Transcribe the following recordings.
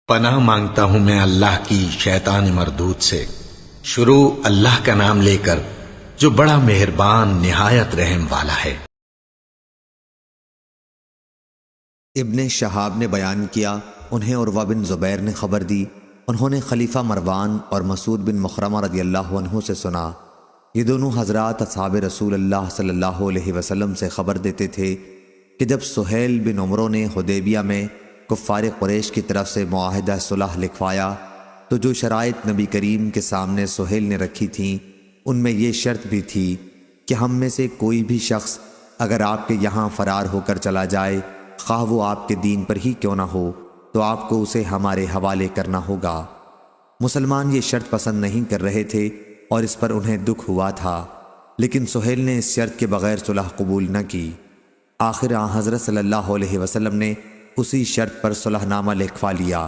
پناہ مانگتا ہوں میں اللہ کی شیطان مردود سے۔ شروع اللہ کا نام لے کر جو بڑا مہربان نہایت رحم والا ہے۔ ابن شہاب نے بیان کیا، انہیں عروہ بن زبیر نے خبر دی، انہوں نے خلیفہ مروان اور مسعود بن مخرمہ رضی اللہ عنہ سے سنا، یہ دونوں حضرات اصحاب رسول اللہ صلی اللہ علیہ وسلم سے خبر دیتے تھے کہ جب سہیل بن عمرو نے حدیبیہ میں کفار قریش کی طرف سے معاہدہ صلح لکھوایا تو جو شرائط نبی کریم کے سامنے سہیل نے رکھی تھیں ان میں یہ شرط بھی تھی کہ ہم میں سے کوئی بھی شخص اگر آپ کے یہاں فرار ہو کر چلا جائے، خواہ وہ آپ کے دین پر ہی کیوں نہ ہو، تو آپ کو اسے ہمارے حوالے کرنا ہوگا۔ مسلمان یہ شرط پسند نہیں کر رہے تھے اور اس پر انہیں دکھ ہوا تھا، لیکن سہیل نے اس شرط کے بغیر صلح قبول نہ کی۔ آخر حضرت صلی اللہ علیہ وسلم نے اسی شرط پر صلح نامہ لکھوا لیا۔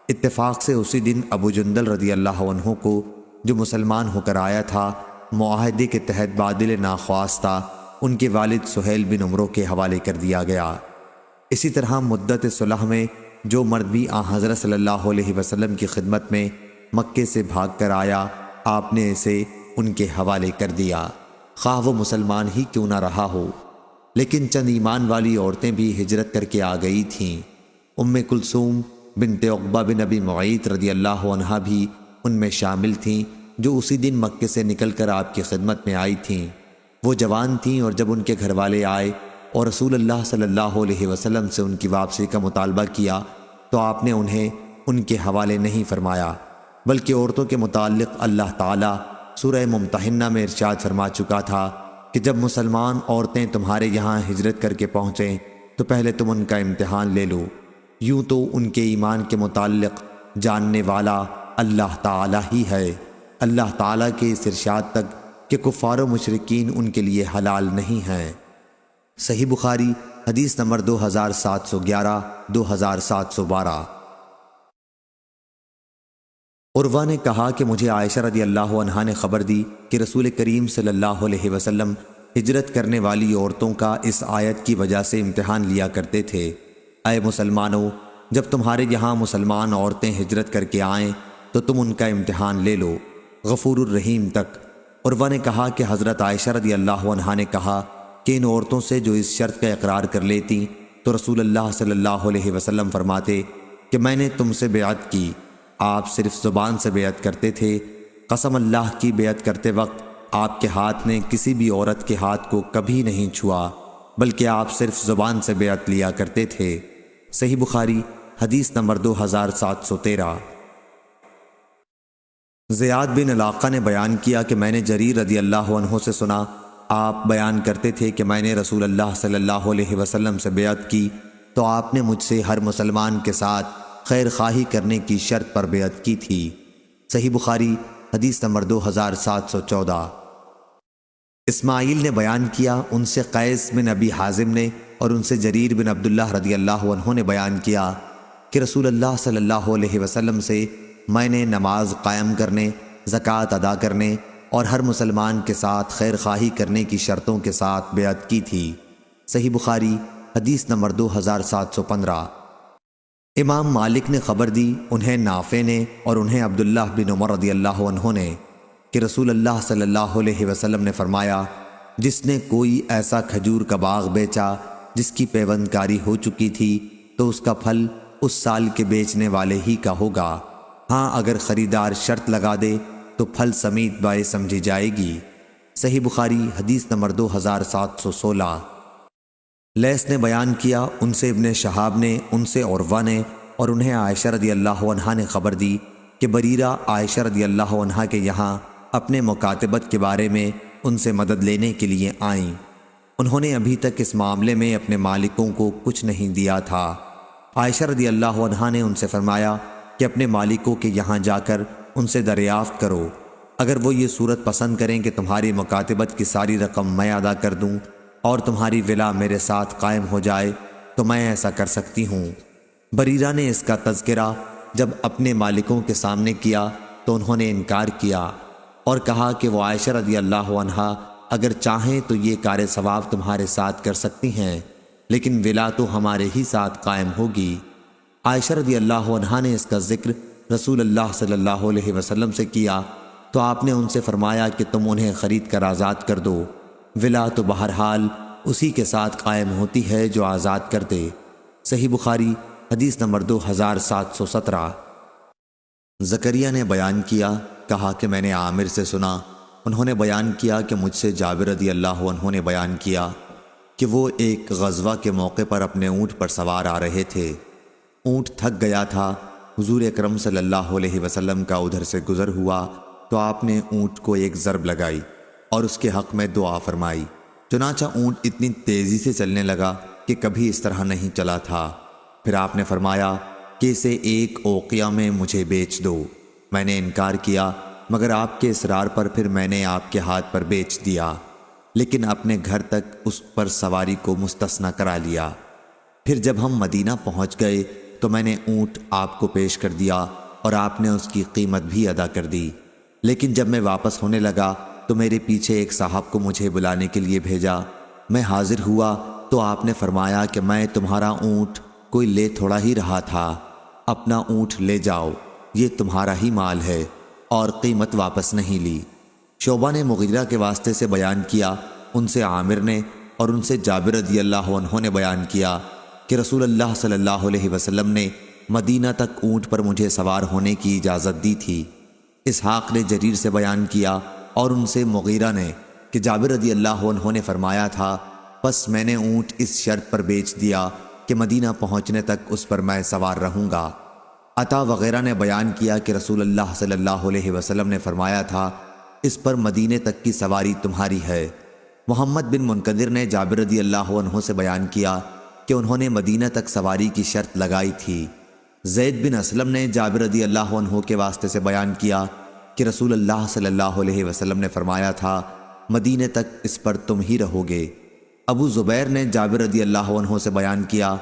اتفاق سے اسی دن ابو جندل رضی اللہ عنہ کو جو مسلمان ہو کر آیا تھا، معاہدے کے تحت بادل ناخواستہ ان کے والد سہیل بن عمرو کے حوالے کر دیا گیا۔ اسی طرح مدت صلح میں جو مرد بھی حضرت صلی اللہ علیہ وسلم کی خدمت میں مکے سے بھاگ کر آیا، آپ نے اسے ان کے حوالے کر دیا، خواہ وہ مسلمان ہی کیوں نہ رہا ہو۔ لیکن چند ایمان والی عورتیں بھی ہجرت کر کے آ گئی تھیں۔ ام کلثوم بنت عقبہ بن ابی معیط رضی اللہ عنہا بھی ان میں شامل تھیں، جو اسی دن مکے سے نکل کر آپ کی خدمت میں آئی تھیں۔ وہ جوان تھیں اور جب ان کے گھر والے آئے اور رسول اللہ صلی اللہ علیہ وسلم سے ان کی واپسی کا مطالبہ کیا تو آپ نے انہیں ان کے حوالے نہیں فرمایا، بلکہ عورتوں کے متعلق اللہ تعالیٰ سورہ ممتحنہ میں ارشاد فرما چکا تھا کہ جب مسلمان عورتیں تمہارے یہاں ہجرت کر کے پہنچیں تو پہلے تم ان کا امتحان لے لو۔ یوں تو ان کے ایمان کے متعلق جاننے والا اللہ تعالیٰ ہی ہے۔ اللہ تعالیٰ کے اس ارشاد تک کہ کفار و مشرکین ان کے لیے حلال نہیں ہیں۔ صحیح بخاری حدیث نمبر 2711 2712۔ عروہ نے کہا کہ مجھے عائشہ رضی اللہ عنہا نے خبر دی کہ رسول کریم صلی اللہ علیہ وسلم ہجرت کرنے والی عورتوں کا اس آیت کی وجہ سے امتحان لیا کرتے تھے۔ اے مسلمانوں، جب تمہارے یہاں مسلمان عورتیں ہجرت کر کے آئیں تو تم ان کا امتحان لے لو، غفور الرحیم تک۔ عروہ نے کہا کہ حضرت عائشہ رضی اللہ عنہا نے کہا کہ ان عورتوں سے جو اس شرط کا اقرار کر لیتی تو رسول اللہ صلی اللہ علیہ وسلم فرماتے کہ میں نے تم سے بیعت کی۔ آپ صرف زبان سے بیعت کرتے تھے، قسم اللہ کی بیعت کرتے وقت آپ کے ہاتھ نے کسی بھی عورت کے ہاتھ کو کبھی نہیں چھوا، بلکہ آپ صرف زبان سے بیعت لیا کرتے تھے۔ صحیح بخاری حدیث نمبر 2713۔ زیاد بن علاقہ نے بیان کیا کہ میں نے جریر رضی اللہ عنہ سے سنا، آپ بیان کرتے تھے کہ میں نے رسول اللہ صلی اللہ علیہ وسلم سے بیعت کی تو آپ نے مجھ سے ہر مسلمان کے ساتھ خیر خواہی کرنے کی شرط پر بیعت کی تھی۔ صحیح بخاری حدیث نمبر 2714۔ اسماعیل نے بیان کیا، ان سے قیس بن ابی حازم نے اور ان سے جریر بن عبداللہ رضی اللہ عنہ نے بیان کیا کہ رسول اللہ صلی اللہ علیہ وسلم سے میں نے نماز قائم کرنے، زکوٰۃ ادا کرنے اور ہر مسلمان کے ساتھ خیر خواہی کرنے کی شرطوں کے ساتھ بیعت کی تھی۔ صحیح بخاری حدیث نمبر 2715۔ امام مالک نے خبر دی، انہیں نافع نے اور انہیں عبداللہ بن عمر رضی اللہ عنہ نے کہ رسول اللہ صلی اللہ علیہ وسلم نے فرمایا، جس نے کوئی ایسا کھجور کا باغ بیچا جس کی پیوند کاری ہو چکی تھی تو اس کا پھل اس سال کے بیچنے والے ہی کا ہوگا، ہاں اگر خریدار شرط لگا دے تو پھل سمیت بائع سمجھی جائے گی۔ صحیح بخاری حدیث نمبر 2716۔ لیث نے بیان کیا، ان سے ابن شہاب نے، ان سے عروہ نے اور انہیں عائشہ رضی اللہ عنہا نے خبر دی کہ بریرہ عائشہ رضی اللہ عنہا کے یہاں اپنے مکاتبت کے بارے میں ان سے مدد لینے کے لیے آئیں۔ انہوں نے ابھی تک اس معاملے میں اپنے مالکوں کو کچھ نہیں دیا تھا۔ عائشہ رضی اللہ عنہا نے ان سے فرمایا کہ اپنے مالکوں کے یہاں جا کر ان سے دریافت کرو، اگر وہ یہ صورت پسند کریں کہ تمہاری مکاتبت کی ساری رقم میں ادا کر دوں اور تمہاری ولا میرے ساتھ قائم ہو جائے تو میں ایسا کر سکتی ہوں۔ بریرہ نے اس کا تذکرہ جب اپنے مالکوں کے سامنے کیا تو انہوں نے انکار کیا اور کہا کہ وہ عائشہ رضی اللہ عنہا اگر چاہیں تو یہ کار ثواب تمہارے ساتھ کر سکتی ہیں، لیکن ولا تو ہمارے ہی ساتھ قائم ہوگی۔ عائشہ رضی اللہ عنہا نے اس کا ذکر رسول اللہ صلی اللہ علیہ وسلم سے کیا تو آپ نے ان سے فرمایا کہ تم انہیں خرید کر آزاد کر دو، ولا تو بہرحال اسی کے ساتھ قائم ہوتی ہے جو آزاد کر دے۔ صحیح بخاری حدیث نمبر 2717۔ زکریا نے بیان کیا، کہا کہ میں نے عامر سے سنا، انہوں نے بیان کیا کہ مجھ سے جابر رضی اللہ عنہ نے بیان کیا کہ وہ ایک غزوہ کے موقع پر اپنے اونٹ پر سوار آ رہے تھے۔ اونٹ تھک گیا تھا، حضور اکرم صلی اللہ علیہ وسلم کا ادھر سے گزر ہوا تو آپ نے اونٹ کو ایک ضرب لگائی اور اس کے حق میں دعا فرمائی، چنانچہ اونٹ اتنی تیزی سے چلنے لگا کہ کبھی اس طرح نہیں چلا تھا۔ پھر آپ نے فرمایا کہ اسے ایک اوقیہ میں مجھے بیچ دو۔ میں نے انکار کیا، مگر آپ کے اصرار پر پھر میں نے آپ کے ہاتھ پر بیچ دیا، لیکن اپنے گھر تک اس پر سواری کو مستثنی کرا لیا۔ پھر جب ہم مدینہ پہنچ گئے تو میں نے اونٹ آپ کو پیش کر دیا اور آپ نے اس کی قیمت بھی ادا کر دی۔ لیکن جب میں واپس ہونے لگا تو میرے پیچھے ایک صاحب کو مجھے بلانے کے لیے بھیجا۔ میں حاضر ہوا تو آپ نے فرمایا کہ میں تمہارا اونٹ کوئی لے تھوڑا ہی رہا تھا، اپنا اونٹ لے جاؤ، یہ تمہارا ہی مال ہے، اور قیمت واپس نہیں لی۔ شعبہ نے مغیرہ کے واسطے سے بیان کیا، ان سے عامر نے اور ان سے جابر رضی اللہ عنہ نے بیان کیا کہ رسول اللہ صلی اللہ علیہ وسلم نے مدینہ تک اونٹ پر مجھے سوار ہونے کی اجازت دی تھی۔ اسحاق نے جریر سے بیان کیا اور ان سے مغیرہ نے کہ جابر رضی اللہ عنہ نے فرمایا تھا، پس میں نے اونٹ اس شرط پر بیچ دیا کہ مدینہ پہنچنے تک اس پر میں سوار رہوں گا۔ عطا وغیرہ نے بیان کیا کہ رسول اللہ صلی اللہ علیہ وسلم نے فرمایا تھا، اس پر مدینے تک کی سواری تمہاری ہے۔ محمد بن منقدر نے جابر رضی اللہ عنہ سے بیان کیا کہ انہوں نے مدینہ تک سواری کی شرط لگائی تھی۔ زید بن اسلم نے جابر رضی اللہ عنہ کے واسطے سے بیان کیا کہ رسول اللہ صلی اللہ علیہ وسلم نے فرمایا تھا، مدینے تک اس پر تم ہی رہو گے۔ ابو زبیر نے جابر رضی اللہ عنہ سے بیان کیا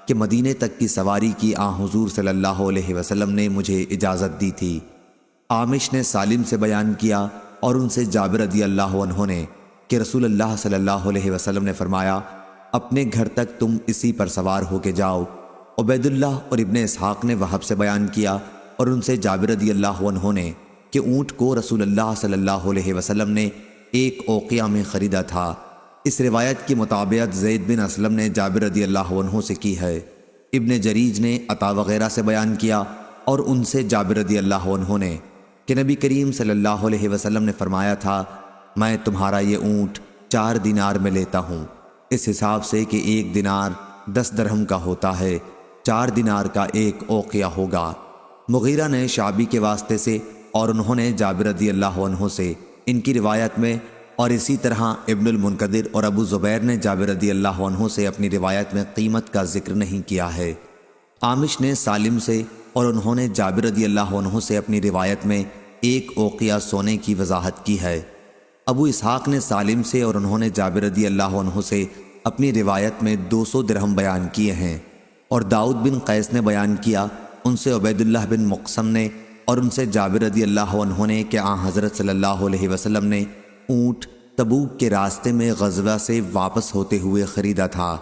کہ مدینے تک کی سواری کی حضور صلی اللہ علیہ وسلم نے مجھے اجازت دی تھی۔ عامش نے سالم سے بیان کیا اور ان سے جابر رضی اللہ عنہ نے کہ رسول اللہ صلی اللہ علیہ وسلم نے فرمایا، اپنے گھر تک تم اسی پر سوار ہو کے جاؤ۔ عبید اللہ اور ابن اسحاق نے وہب سے بیان کیا اور ان سے جابر رضی اللہ عنہ نے کہ اونٹ کو رسول اللہ صلی اللہ علیہ وسلم نے ایک اوقیہ میں خریدا تھا۔ اس روایت کی مطابقت زید بن اسلم نے جابر رضی اللہ عنہ سے کی ہے۔ ابن جریج نے عطا وغیرہ سے بیان کیا اور ان سے جابر رضی اللہ عنہ نے کہ نبی کریم صلی اللہ علیہ وسلم نے فرمایا تھا، میں تمہارا یہ اونٹ 4 دینار میں لیتا ہوں، اس حساب سے کہ 1 دینار 10 درہم کا ہوتا ہے، 4 دینار کا ایک اوقیہ ہوگا۔ مغیرہ نے شعبی کے واسطے سے اور انہوں نے جابر رضی اللہ عنہ سے ان کی روایت میں، اور اسی طرح ابن المنقدر اور ابو زبیر نے جابر رضی اللہ عنہ سے اپنی روایت میں قیمت کا ذکر نہیں کیا ہے۔ عامش نے سالم سے اور انہوں نے جابر رضی اللہ عنہ سے اپنی روایت میں 1 اوقیہ سونے کی وضاحت کی ہے۔ ابو اسحاق نے سالم سے اور انہوں نے جابر رضی اللہ عنہ سے اپنی روایت میں 200 درہم بیان کیے ہیں، اور داؤد بن قیس نے بیان کیا، ان سے عبید اللہ بن مقسم نے اور ان سے جابر رضی اللہ عنہ نے کہ حضرت صلی اللہ علیہ وسلم نے اونٹ تبوک کے راستے میں غزوہ سے واپس ہوتے ہوئے خریدا تھا۔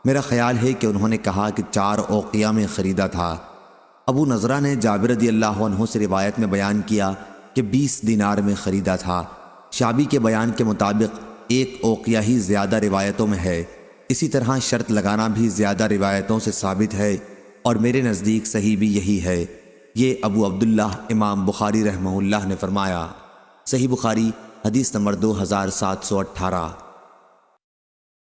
میرا خیال ہے کہ انہوں نے کہا کہ 4 اوقیہ میں خریدا تھا۔ ابو نضرہ نے جابر رضی اللہ عنہ سے روایت میں بیان کیا کہ 20 دینار میں خریدا تھا۔ شعبی کے بیان کے مطابق 1 اوقیہ ہی زیادہ روایتوں میں ہے، اسی طرح شرط لگانا بھی زیادہ روایتوں سے ثابت ہے، اور میرے نزدیک صحیح بھی یہی ہے۔ یہ ابو عبداللہ امام بخاری رحمہ اللہ نے فرمایا۔ صحیح بخاری حدیث نمبر 2718۔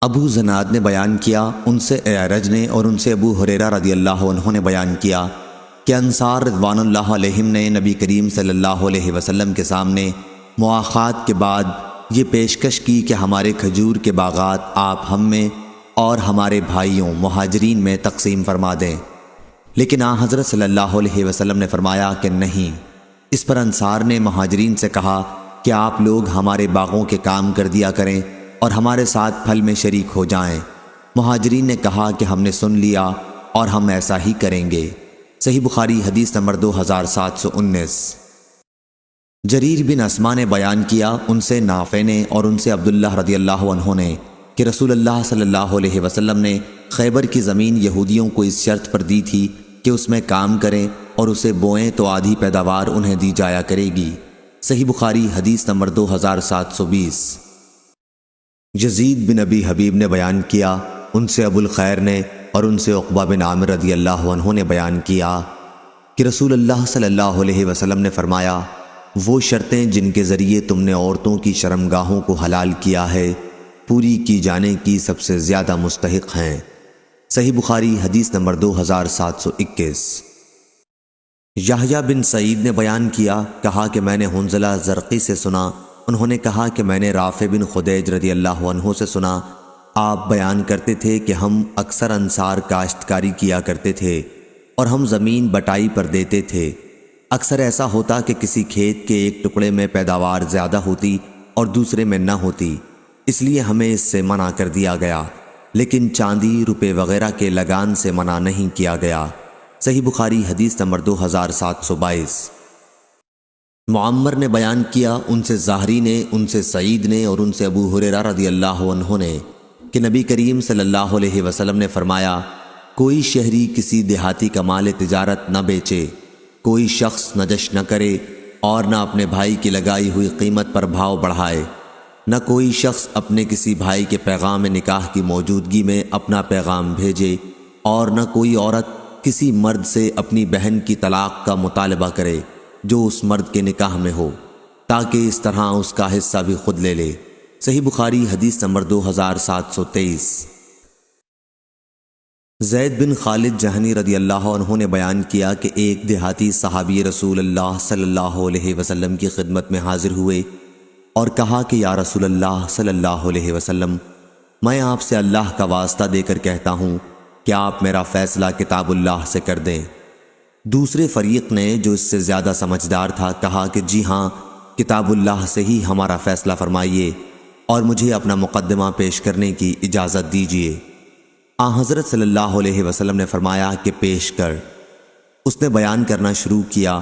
ابو زناد نے بیان کیا، ان سے اعرج نے اور ان سے ابو ہریرہ رضی اللہ عنہ نے بیان کیا کہ انصار رضوان اللہ علیہم نے نبی کریم صلی اللہ علیہ وسلم کے سامنے مواخات کے بعد یہ پیشکش کی کہ ہمارے کھجور کے باغات آپ ہم میں اور ہمارے بھائیوں مہاجرین میں تقسیم فرما دیں، لیکن حضرت صلی اللہ علیہ وسلم نے فرمایا کہ نہیں۔ اس پر انصار نے مہاجرین سے کہا کہ آپ لوگ ہمارے باغوں کے کام کر دیا کریں اور ہمارے ساتھ پھل میں شریک ہو جائیں۔ مہاجرین نے کہا کہ ہم نے سن لیا اور ہم ایسا ہی کریں گے۔ صحیح بخاری حدیث نمبر 2719۔ جریر بن اسما نے بیان کیا، ان سے نافع نے اور ان سے عبداللہ رضی اللہ عنہ نے کہ رسول اللہ صلی اللہ علیہ وسلم نے خیبر کی زمین یہودیوں کو اس شرط پر دی تھی کہ اس میں کام کریں اور اسے بوئیں تو آدھی پیداوار انہیں دی جایا کرے گی۔ صحیح بخاری حدیث نمبر 2720۔ یزید بن ابی حبیب نے بیان کیا، ان سے ابو الخیر نے اور ان سے عقبہ بن عامر رضی اللہ عنہ نے بیان کیا کہ رسول اللہ صلی اللہ علیہ وسلم نے فرمایا، وہ شرطیں جن کے ذریعے تم نے عورتوں کی شرمگاہوں کو حلال کیا ہے پوری کی جانے کی سب سے زیادہ مستحق ہیں۔ صحیح بخاری حدیث نمبر 2721۔ یحییٰ بن سعید نے بیان کیا، کہا کہ میں نے حنظلہ زرقی سے سنا، انہوں نے کہا کہ میں نے رافع بن خدیج رضی اللہ عنہ سے سنا، آپ بیان کرتے تھے کہ ہم اکثر انصار کاشتکاری کیا کرتے تھے اور ہم زمین بٹائی پر دیتے تھے۔ اکثر ایسا ہوتا کہ کسی کھیت کے ایک ٹکڑے میں پیداوار زیادہ ہوتی اور دوسرے میں نہ ہوتی، اس لیے ہمیں اس سے منع کر دیا گیا، لیکن چاندی، روپے وغیرہ کے لگان سے منع نہیں کیا گیا۔ صحیح بخاری حدیث نمبر 2722۔ معمر نے بیان کیا، ان سے زاہری نے، ان سے سعید نے اور ان سے ابو ہریرہ رضی اللہ عنہ نے کہ نبی کریم صلی اللہ علیہ وسلم نے فرمایا، کوئی شہری کسی دیہاتی کا مال تجارت نہ بیچے، کوئی شخص نجش نہ کرے اور نہ اپنے بھائی کی لگائی ہوئی قیمت پر بھاؤ بڑھائے، نہ کوئی شخص اپنے کسی بھائی کے پیغام نکاح کی موجودگی میں اپنا پیغام بھیجے، اور نہ کوئی عورت کسی مرد سے اپنی بہن کی طلاق کا مطالبہ کرے جو اس مرد کے نکاح میں ہو، تاکہ اس طرح اس کا حصہ بھی خود لے لے۔ صحیح بخاری حدیث نمبر 2723۔ زید بن خالد جہنی رضی اللہ عنہ نے بیان کیا کہ ایک دیہاتی صحابی رسول اللہ صلی اللہ علیہ وسلم کی خدمت میں حاضر ہوئے اور کہا کہ یا رسول اللہ صلی اللہ علیہ وسلم، میں آپ سے اللہ کا واسطہ دے کر کہتا ہوں کہ آپ میرا فیصلہ کتاب اللہ سے کر دیں۔ دوسرے فریق نے، جو اس سے زیادہ سمجھدار تھا، کہا کہ جی ہاں، کتاب اللہ سے ہی ہمارا فیصلہ فرمائیے اور مجھے اپنا مقدمہ پیش کرنے کی اجازت دیجیے۔ حضرت صلی اللہ علیہ وسلم نے فرمایا کہ پیش کر۔ اس نے بیان کرنا شروع کیا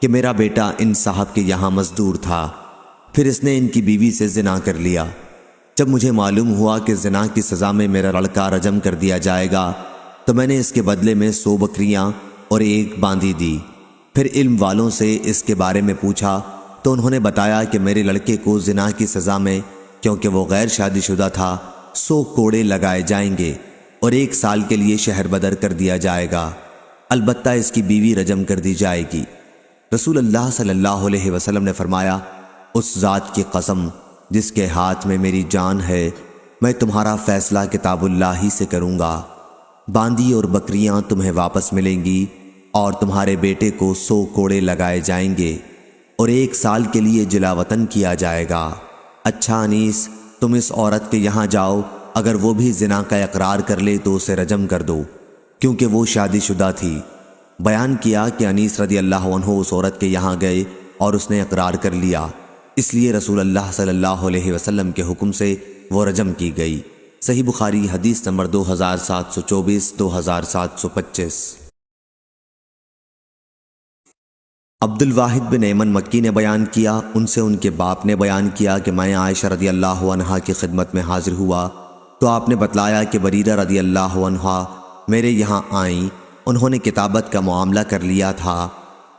کہ میرا بیٹا ان صاحب کے یہاں مزدور تھا، پھر اس نے ان کی بیوی سے زنا کر لیا۔ جب مجھے معلوم ہوا کہ زنا کی سزا میں میرا لڑکا رجم کر دیا جائے گا تو میں نے اس کے بدلے میں 100 بکریاں اور 1 باندی دی۔ پھر علم والوں سے اس کے بارے میں پوچھا تو انہوں نے بتایا کہ میرے لڑکے کو زنا کی سزا میں، کیونکہ وہ غیر شادی شدہ تھا، 100 کوڑے لگائے جائیں گے اور 1 سال کے لیے شہر بدر کر دیا جائے گا، البتہ اس کی بیوی رجم کر دی جائے گی۔ رسول اللہ صلی اللہ علیہ وسلم نے فرمایا، اس ذات کی قسم جس کے ہاتھ میں میری جان ہے، میں تمہارا فیصلہ کتاب اللہ ہی سے کروں گا۔ باندی اور بکریاں تمہیں واپس ملیں گی اور تمہارے بیٹے کو 100 کوڑے لگائے جائیں گے اور 1 سال کے لیے جلا وطن کیا جائے گا۔ اچھا انیس، تم اس عورت کے یہاں جاؤ، اگر وہ بھی زنا کا اقرار کر لے تو اسے رجم کر دو، کیونکہ وہ شادی شدہ تھی۔ بیان کیا کہ انیس رضی اللہ عنہ اس عورت کے یہاں گئے اور اس نے اقرار کر لیا، اس لیے رسول اللہ صلی اللہ علیہ وسلم کے حکم سے وہ رجم کی گئی۔ صحیح بخاری حدیث نمبر 2724، 2725۔ عبد الواحد بن ایمن مکی نے بیان کیا، ان سے ان کے باپ نے بیان کیا کہ میں عائشہ رضی اللہ عنہا کی خدمت میں حاضر ہوا تو آپ نے بتلایا کہ بریرہ رضی اللہ عنہا میرے یہاں آئیں، انہوں نے کتابت کا معاملہ کر لیا تھا۔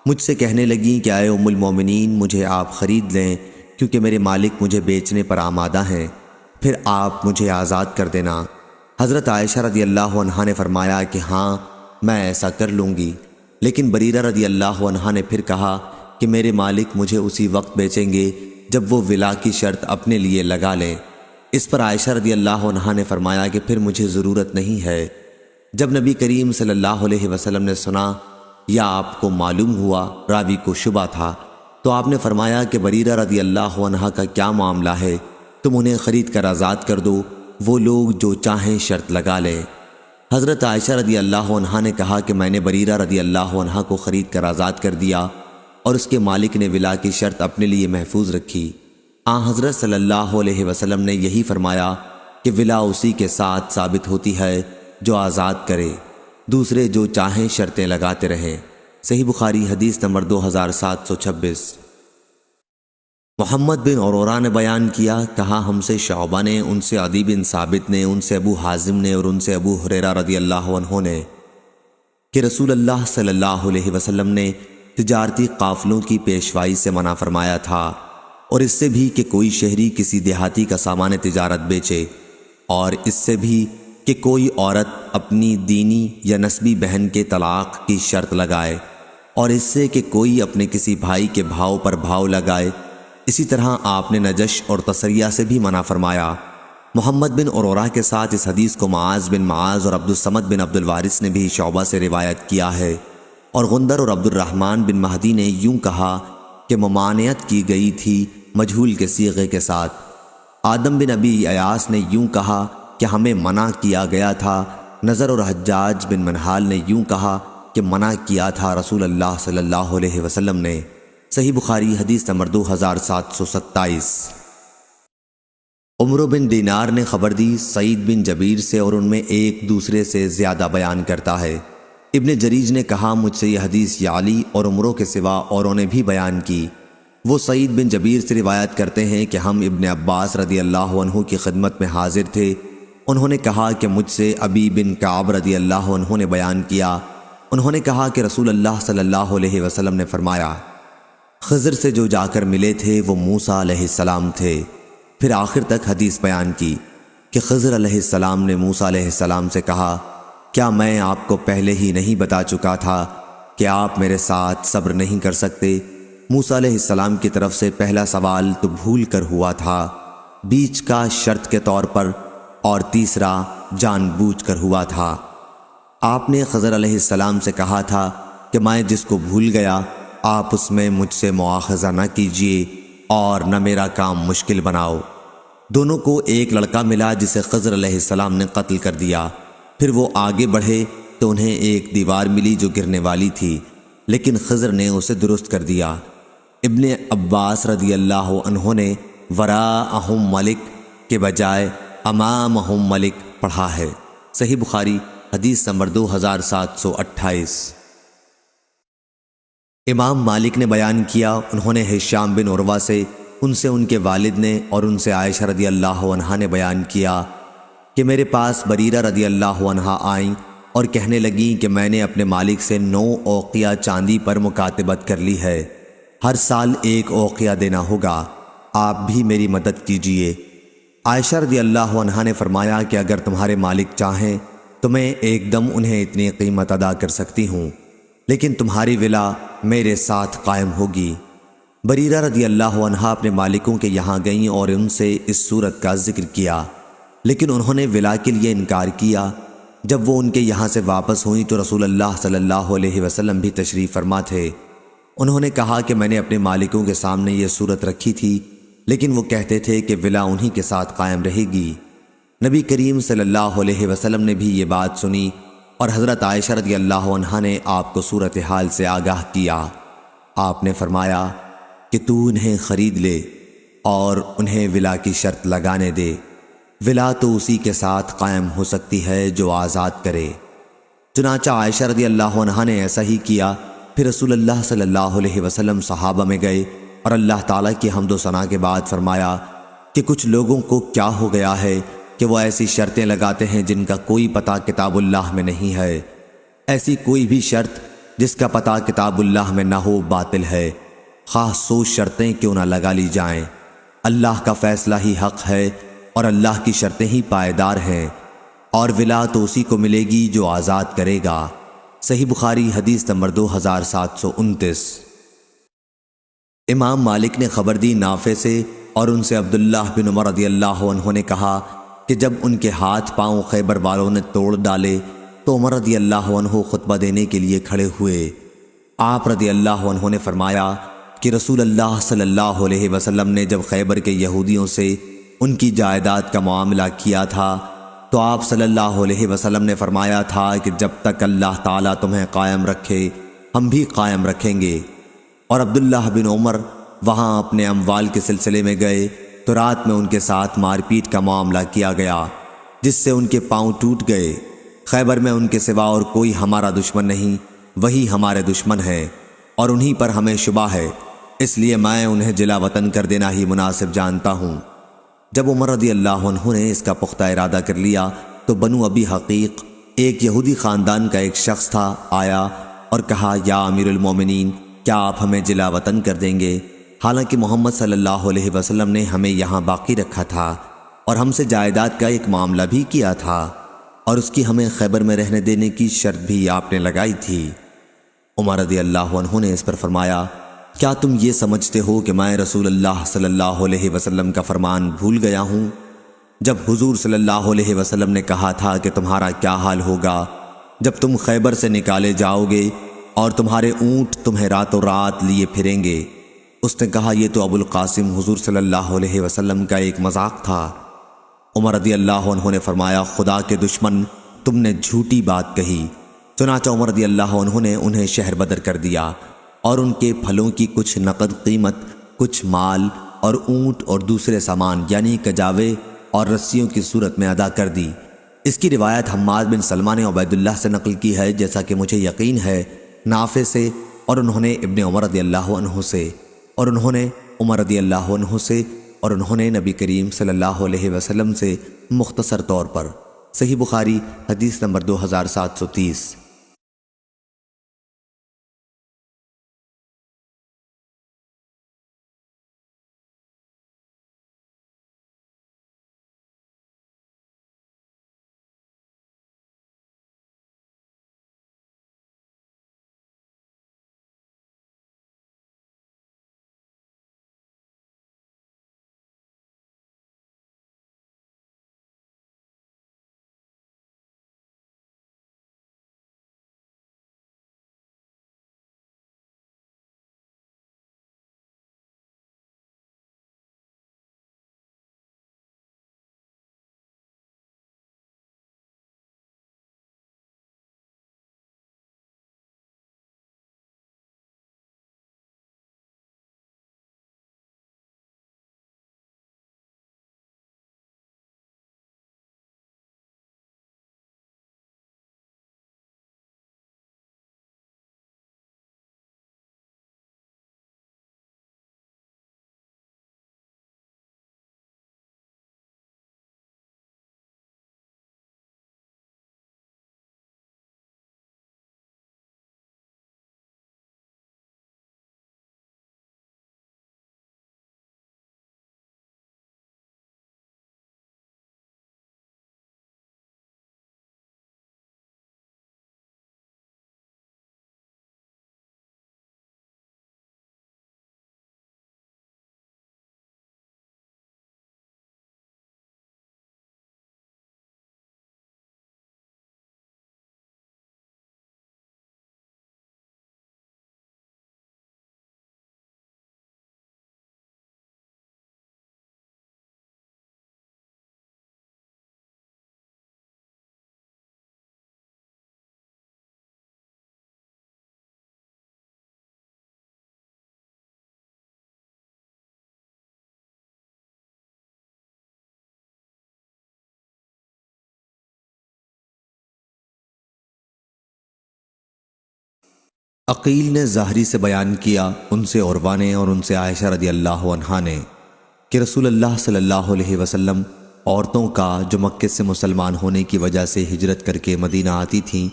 مجھ سے کہنے لگیں کہ اے ام المومنین، مجھے آپ خرید لیں کیونکہ میرے مالک مجھے بیچنے پر آمادہ ہیں، پھر آپ مجھے آزاد کر دینا۔ حضرت عائشہ رضی اللہ عنہا نے فرمایا کہ ہاں، میں ایسا کر لوں گی، لیکن بریرہ رضی اللہ عنہا نے پھر کہا کہ میرے مالک مجھے اسی وقت بیچیں گے جب وہ ولا کی شرط اپنے لیے لگا لیں۔ اس پر عائشہ رضی اللہ عنہا نے فرمایا کہ پھر مجھے ضرورت نہیں ہے۔ جب نبی کریم صلی اللہ علیہ وسلم نے سنا یا آپ کو معلوم ہوا، راوی کو شبہ تھا، تو آپ نے فرمایا کہ بریرہ رضی اللہ عنہا کا کیا معاملہ ہے، تم انہیں خرید کر آزاد کر دو، وہ لوگ جو چاہیں شرط لگا لیں۔ حضرت عائشہ رضی اللہ عنہا نے کہا کہ میں نے بریرہ رضی اللہ عنہا کو خرید کر آزاد کر دیا اور اس کے مالک نے ولا کی شرط اپنے لیے محفوظ رکھی۔ حضرت صلی اللہ علیہ وسلم نے یہی فرمایا کہ ولا اسی کے ساتھ ثابت ہوتی ہے جو آزاد کرے، دوسرے جو چاہیں شرطیں لگاتے رہیں۔ صحیح بخاری حدیث نمبر 2726۔ محمد بن عرورہ نے بیان کیا، کہا ہم سے شعبہ نے، ان سے عدی بن ثابت نے، ان سے ابو حازم نے اور ان سے ابو ہریرہ رضی اللہ عنہ نے کہ رسول اللہ صلی اللہ علیہ وسلم نے تجارتی قافلوں کی پیشوائی سے منع فرمایا تھا، اور اس سے بھی کہ کوئی شہری کسی دیہاتی کا سامان تجارت بیچے، اور اس سے بھی کہ کوئی عورت اپنی دینی یا نسبی بہن کے طلاق کی شرط لگائے، اور اس سے کہ کوئی اپنے کسی بھائی کے بھاؤ پر بھاؤ لگائے۔ اسی طرح آپ نے نجش اور تسریہ سے بھی منع فرمایا۔ محمد بن عرورہ کے ساتھ اس حدیث کو معاذ بن معاذ اور عبد الصمد بن عبد الوارث نے بھی شعبہ سے روایت کیا ہے، اور غندر اور عبد الرحمن بن مہدی نے یوں کہا کہ ممانعت کی گئی تھی مجہول کے صیغے کے ساتھ۔ آدم بن ابی ایاس نے یوں کہا کہ ہمیں منع کیا گیا تھا۔ نظر اور حجاج بن منحال نے یوں کہا کہ منع کیا تھا رسول اللہ صلی اللہ علیہ وسلم نے۔ صحیح بخاری حدیث نمبر 2727۔ عمرو بن دینار نے خبر دی سعید بن جبیر سے، اور ان میں ایک دوسرے سے زیادہ بیان کرتا ہے۔ ابن جریج نے کہا مجھ سے یہ حدیث یعلی اور عمرو کے سوا اوروں نے بھی بیان کی۔ وہ سعید بن جبیر سے روایت کرتے ہیں کہ ہم ابن عباس رضی اللہ عنہ کی خدمت میں حاضر تھے۔ انہوں نے کہا کہ مجھ سے ابی بن کعب رضی اللہ عنہ نے بیان کیا۔ انہوں نے کہا کہ رسول اللہ صلی اللہ علیہ وسلم نے فرمایا، خضر سے جو جا کر ملے تھے وہ موسیٰ علیہ السلام تھے۔ پھر آخر تک حدیث بیان کی کہ خضر علیہ السلام نے موسیٰ علیہ السلام سے کہا، کیا میں آپ کو پہلے ہی نہیں بتا چکا تھا کہ آپ میرے ساتھ صبر نہیں کر سکتے؟ موسیٰ علیہ السلام کی طرف سے پہلا سوال تو بھول کر ہوا تھا، بیچ کا شرط کے طور پر، اور تیسرا جان بوجھ کر ہوا تھا۔ آپ نے خضر علیہ السلام سے کہا تھا کہ میں جس کو بھول گیا آپ اس میں مجھ سے مواخذہ نہ کیجیے اور نہ میرا کام مشکل بناؤ۔ دونوں کو ایک لڑکا ملا جسے خضر علیہ السلام نے قتل کر دیا۔ پھر وہ آگے بڑھے تو انہیں ایک دیوار ملی جو گرنے والی تھی، لیکن خضر نے اسے درست کر دیا۔ ابن عباس رضی اللہ عنہ نے وراءہم ملک کے بجائے امامہم ملک پڑھا ہے۔ صحیح بخاری حدیث نمبر 2728۔ امام مالک نے بیان کیا، انہوں نے ہشام بن عروہ سے، ان سے ان کے والد نے، اور ان سے عائشہ رضی اللہ عنہا نے بیان کیا کہ میرے پاس بریرہ رضی اللہ عنہا آئیں اور کہنے لگیں کہ میں نے اپنے مالک سے 9 اوقیہ چاندی پر مکاتبت کر لی ہے، ہر سال 1 اوقیہ دینا ہوگا، آپ بھی میری مدد کیجیے۔ عائشہ رضی اللہ عنہا نے فرمایا کہ اگر تمہارے مالک چاہیں تو میں ایک دم انہیں اتنی قیمت ادا کر سکتی ہوں، لیکن تمہاری ولا میرے ساتھ قائم ہوگی۔ بریرہ رضی اللہ عنہا اپنے مالکوں کے یہاں گئیں اور ان سے اس صورت کا ذکر کیا، لیکن انہوں نے ولا کے لیے انکار کیا۔ جب وہ ان کے یہاں سے واپس ہوئیں تو رسول اللہ صلی اللہ علیہ وسلم بھی تشریف فرما تھے۔ انہوں نے کہا کہ میں نے اپنے مالکوں کے سامنے یہ صورت رکھی تھی، لیکن وہ کہتے تھے کہ ولا انہی کے ساتھ قائم رہے گی۔ نبی کریم صلی اللہ علیہ وسلم نے بھی یہ بات سنی، اور حضرت عائشہ رضی اللہ عنہا نے آپ کو صورتحال سے آگاہ کیا۔ آپ نے فرمایا کہ تو انہیں خرید لے اور انہیں ولا کی شرط لگانے دے، ولا تو اسی کے ساتھ قائم ہو سکتی ہے جو آزاد کرے۔ چنانچہ عائشہ رضی اللہ عنہا نے ایسا ہی کیا۔ پھر رسول اللہ صلی اللہ علیہ وسلم صحابہ میں گئے اور اللہ تعالیٰ کی حمد و ثنا کے بعد فرمایا کہ کچھ لوگوں کو کیا ہو گیا ہے کہ وہ ایسی شرطیں لگاتے ہیں جن کا کوئی پتہ کتاب اللہ میں نہیں ہے۔ ایسی کوئی بھی شرط جس کا پتہ کتاب اللہ میں نہ ہو باطل ہے، خواہ 100 شرطیں کیوں نہ لگا لی جائیں۔ اللہ کا فیصلہ ہی حق ہے اور اللہ کی شرطیں ہی پائیدار ہیں، اور ولا تو اسی کو ملے گی جو آزاد کرے گا۔ صحیح بخاری حدیث نمبر 2729۔ امام مالک نے خبر دی نافع سے، اور ان سے عبداللہ بن عمر رضی اللہ عنہ نے کہا کہ جب ان کے ہاتھ پاؤں خیبر والوں نے توڑ ڈالے تو عمر رضی اللہ عنہ خطبہ دینے کے لیے کھڑے ہوئے۔ آپ رضی اللہ عنہ نے فرمایا کہ رسول اللہ صلی اللہ علیہ وسلم نے جب خیبر کے یہودیوں سے ان کی جائیداد کا معاملہ کیا تھا تو آپ صلی اللہ علیہ وسلم نے فرمایا تھا کہ جب تک اللہ تعالیٰ تمہیں قائم رکھے ہم بھی قائم رکھیں گے۔ اور عبداللہ بن عمر وہاں اپنے اموال کے سلسلے میں گئے تو رات میں ان کے ساتھ مار پیٹ کا معاملہ کیا گیا، جس سے ان کے پاؤں ٹوٹ گئے۔ خیبر میں ان کے سوا اور کوئی ہمارا دشمن نہیں، وہی ہمارے دشمن ہیں، اور انہی پر ہمیں شبہ ہے، اس لیے میں انہیں جلا وطن کر دینا ہی مناسب جانتا ہوں۔ جب عمر رضی اللہ عنہ نے اس کا پختہ ارادہ کر لیا تو بنو ابی حقیق ایک یہودی خاندان کا ایک شخص تھا، آیا اور کہا یا امیر المومنین، کیا آپ ہمیں جلا وطن کر دیں گے؟ حالانکہ محمد صلی اللہ علیہ وسلم نے ہمیں یہاں باقی رکھا تھا اور ہم سے جائیداد کا ایک معاملہ بھی کیا تھا، اور اس کی ہمیں خیبر میں رہنے دینے کی شرط بھی آپ نے لگائی تھی۔ عمر رضی اللہ عنہ نے اس پر فرمایا، کیا تم یہ سمجھتے ہو کہ میں رسول اللہ صلی اللہ علیہ وسلم کا فرمان بھول گیا ہوں؟ جب حضور صلی اللہ علیہ وسلم نے کہا تھا کہ تمہارا کیا حال ہوگا جب تم خیبر سے نکالے جاؤ گے اور تمہارے اونٹ تمہیں راتوں رات لیے پھریں گے، اس نے کہا یہ تو ابو القاسم حضور صلی اللہ علیہ وسلم کا ایک مذاق تھا۔ عمر رضی اللہ عنہ نے فرمایا، خدا کے دشمن، تم نے جھوٹی بات کہی۔ چنانچہ عمر رضی اللہ عنہ نے انہیں شہر بدر کر دیا اور ان کے پھلوں کی کچھ نقد قیمت، کچھ مال اور اونٹ اور دوسرے سامان یعنی کجاوے اور رسیوں کی صورت میں ادا کر دی۔ اس کی روایت حماد بن سلمہ نے عبید اللہ سے نقل کی ہے، جیسا کہ مجھے یقین ہے، نافع سے، اور انہوں نے ابن عمر رضی اللہ عنہ سے، اور انہوں نے عمر رضی اللہ عنہ سے، اور انہوں نے نبی کریم صلی اللہ علیہ وسلم سے مختصر طور پر۔ صحیح بخاری حدیث نمبر 2730۔ عقیل نے ظاہری سے بیان کیا، ان سے عروہ نے اور ان سے عائشہ رضی اللہ عنہا نے، کہ رسول اللہ صلی اللہ علیہ وسلم عورتوں کا جو مکے سے مسلمان ہونے کی وجہ سے ہجرت کر کے مدینہ آتی تھیں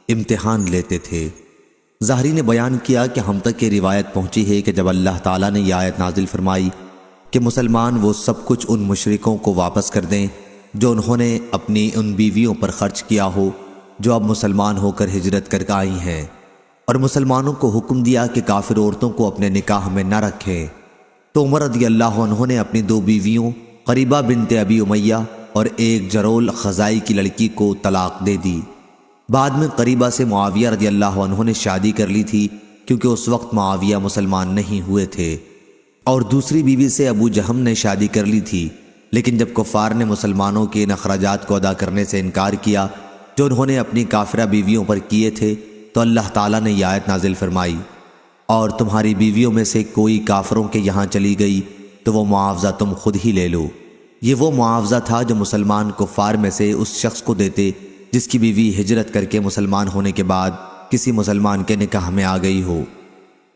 امتحان لیتے تھے۔ ظاہری نے بیان کیا کہ ہم تک یہ روایت پہنچی ہے کہ جب اللہ تعالیٰ نے یہ آیت نازل فرمائی کہ مسلمان وہ سب کچھ ان مشرکوں کو واپس کر دیں جو انہوں نے اپنی ان بیویوں پر خرچ کیا ہو جو اب مسلمان ہو کر ہجرت کر کے آئی ہیں، اور مسلمانوں کو حکم دیا کہ کافر عورتوں کو اپنے نکاح میں نہ رکھیں، تو عمر رضی اللہ عنہ نے اپنی 2 بیویوں قریبہ بنت ابی امیہ اور ایک جرول خزائی کی لڑکی کو طلاق دے دی۔ بعد میں قریبہ سے معاویہ رضی اللہ عنہ نے شادی کر لی تھی، کیونکہ اس وقت معاویہ مسلمان نہیں ہوئے تھے، اور دوسری بیوی سے ابو جہم نے شادی کر لی تھی، لیکن جب کفار نے مسلمانوں کے ان اخراجات کو ادا کرنے سے انکار کیا جو انہوں نے اپنی کافرہ بیویوں پر کیے تھے، تو اللہ تعالیٰ نے یہ آیت نازل فرمائی، اور تمہاری بیویوں میں سے کوئی کافروں کے یہاں چلی گئی تو وہ معاوضہ تم خود ہی لے لو۔ یہ وہ معاوضہ تھا جو مسلمان کفار میں سے اس شخص کو دیتے جس کی بیوی ہجرت کر کے مسلمان ہونے کے بعد کسی مسلمان کے نکاح میں آ گئی ہو۔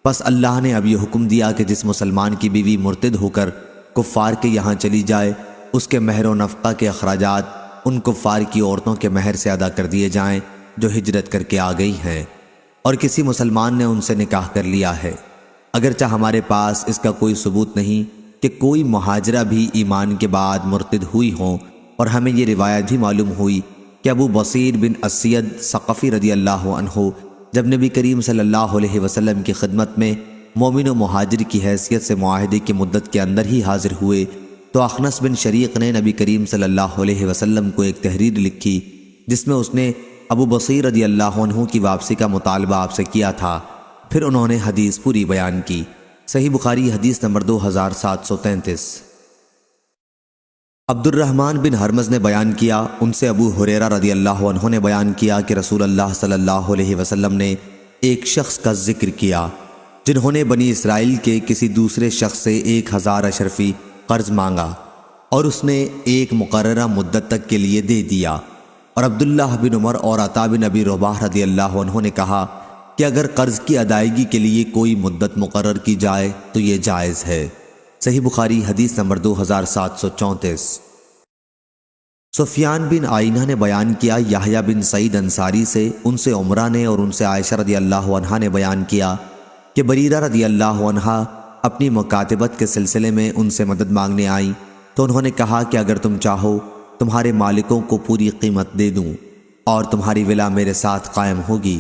پس اللہ نے اب یہ حکم دیا کہ جس مسلمان کی بیوی مرتد ہو کر کفار کے یہاں چلی جائے، اس کے مہر و نفقہ کے اخراجات ان کفار کی عورتوں کے مہر سے ادا کر دیے جائیں جو ہجرت کر کے آ گئی ہیں اور کسی مسلمان نے ان سے نکاح کر لیا ہے، اگرچہ ہمارے پاس اس کا کوئی ثبوت نہیں کہ کوئی مہاجرہ بھی ایمان کے بعد مرتد ہوئی ہوں، اور ہمیں یہ روایت بھی معلوم ہوئی کہ ابو بصیر بن اسید ثقفی رضی اللہ عنہ جب نبی کریم صلی اللہ علیہ وسلم کی خدمت میں مومن و مہاجر کی حیثیت سے معاہدے کی مدت کے اندر ہی حاضر ہوئے تو اخنس بن شریق نے نبی کریم صلی اللہ علیہ وسلم کو ایک تحریر لکھی جس میں اس نے ابو بصیر رضی اللہ عنہ کی واپسی کا مطالبہ آپ سے کیا تھا۔ پھر انہوں نے حدیث پوری بیان کی۔ صحیح بخاری حدیث نمبر 2733۔ عبد الرحمن بن حرمز نے بیان کیا، ان سے ابو ہریرہ رضی اللہ عنہ نے بیان کیا کہ رسول اللہ صلی اللہ علیہ وسلم نے ایک شخص کا ذکر کیا جنہوں نے بنی اسرائیل کے کسی دوسرے شخص سے 1000 اشرفی قرض مانگا اور اس نے ایک مقررہ مدت تک کے لیے دے دیا، اور عبداللہ بن عمر اور عطا بن ابی رباح رضی اللہ عنہ نے کہا کہ اگر قرض کی ادائیگی کے لیے کوئی مدت مقرر کی جائے تو یہ جائز ہے۔ صحیح بخاری حدیث نمبر 2734۔ سفیان بن آئینہ نے بیان کیا، یحییٰ بن سعید انصاری سے، ان سے عمرہ نے اور ان سے عائشہ رضی اللہ عنہا نے بیان کیا کہ بریرہ رضی اللہ عنہا اپنی مکاتبت کے سلسلے میں ان سے مدد مانگنے آئیں تو انہوں نے کہا کہ اگر تم چاہو تمہارے مالکوں کو پوری قیمت دے دوں اور تمہاری ولا میرے ساتھ قائم ہوگی۔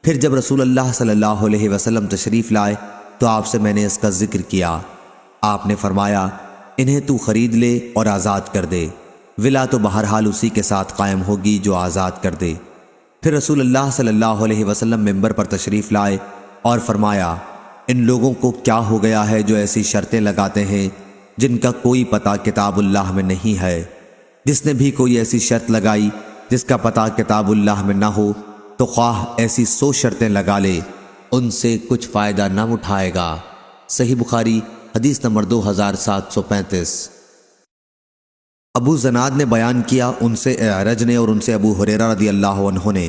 پھر جب رسول اللہ صلی اللہ علیہ وسلم تشریف لائے تو آپ سے میں نے اس کا ذکر کیا۔ آپ نے فرمایا انہیں تو خرید لے اور آزاد کر دے، ولا تو بہرحال اسی کے ساتھ قائم ہوگی جو آزاد کر دے۔ پھر رسول اللہ صلی اللہ علیہ وسلم منبر پر تشریف لائے اور فرمایا ان لوگوں کو کیا ہو گیا ہے جو ایسی شرطیں لگاتے ہیں جن کا کوئی پتہ کتاب اللہ میں نہیں ہے۔ جس نے بھی کوئی ایسی شرط لگائی جس کا پتہ کتاب اللہ میں نہ ہو تو خواہ ایسی 100 شرطیں لگا لے، ان سے کچھ فائدہ نہ اٹھائے گا۔ صحیح بخاری حدیث نمبر 2735۔ ابو زناد نے بیان کیا، ان سے اعرج نے اور ان سے ابو ہریرہ رضی اللہ عنہ نے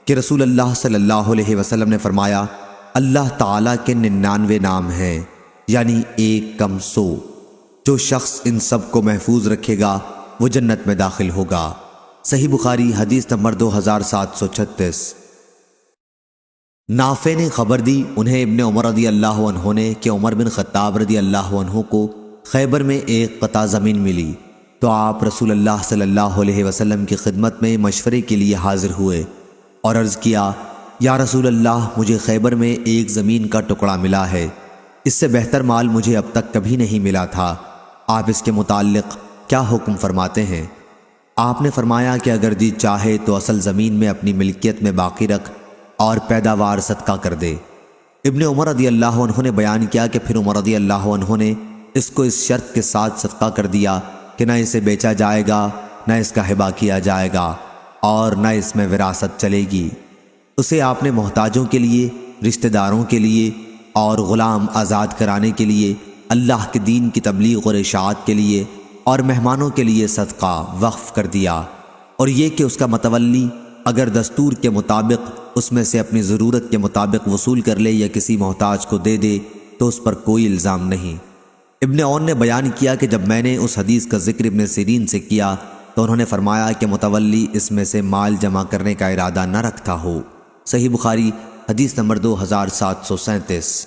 کہ رسول اللہ صلی اللہ علیہ وسلم نے فرمایا اللہ تعالیٰ کے 99 نام ہیں، یعنی 1 کم 100۔ جو شخص ان سب کو محفوظ رکھے گا وہ جنت میں داخل ہوگا۔ صحیح بخاری حدیث نمبر 2736۔ نافع نے خبر دی، انہیں ابن عمر رضی اللہ عنہ نے کہ عمر بن خطاب رضی اللہ عنہ کو خیبر میں ایک قطع زمین ملی تو آپ رسول اللہ صلی اللہ علیہ وسلم کی خدمت میں مشورے کے لیے حاضر ہوئے اور عرض کیا یا رسول اللہ، مجھے خیبر میں ایک زمین کا ٹکڑا ملا ہے، اس سے بہتر مال مجھے اب تک کبھی نہیں ملا تھا، آپ اس کے متعلق کیا حکم فرماتے ہیں؟ آپ نے فرمایا کہ اگر جی چاہے تو اصل زمین میں اپنی ملکیت میں باقی رکھ اور پیداوار صدقہ کر دے۔ ابن عمر رضی اللہ عنہ نے بیان کیا کہ پھر عمر رضی اللہ عنہ نے اس کو اس شرط کے ساتھ صدقہ کر دیا کہ نہ اسے بیچا جائے گا، نہ اس کا ہبہ کیا جائے گا اور نہ اس میں وراثت چلے گی۔ اسے آپ نے محتاجوں کے لیے، رشتہ داروں کے لیے اور غلام آزاد کرانے کے لیے، اللہ کے دین کی تبلیغ اور اشاعت کے لیے اور مہمانوں کے لیے صدقہ وقف کر دیا، اور یہ کہ اس کا متولی اگر دستور کے مطابق اس میں سے اپنی ضرورت کے مطابق وصول کر لے یا کسی محتاج کو دے دے تو اس پر کوئی الزام نہیں۔ ابن عون نے بیان کیا کہ جب میں نے اس حدیث کا ذکر ابن سیرین سے کیا تو انہوں نے فرمایا کہ متولی اس میں سے مال جمع کرنے کا ارادہ نہ رکھتا ہو۔ صحیح بخاری حدیث نمبر 2737۔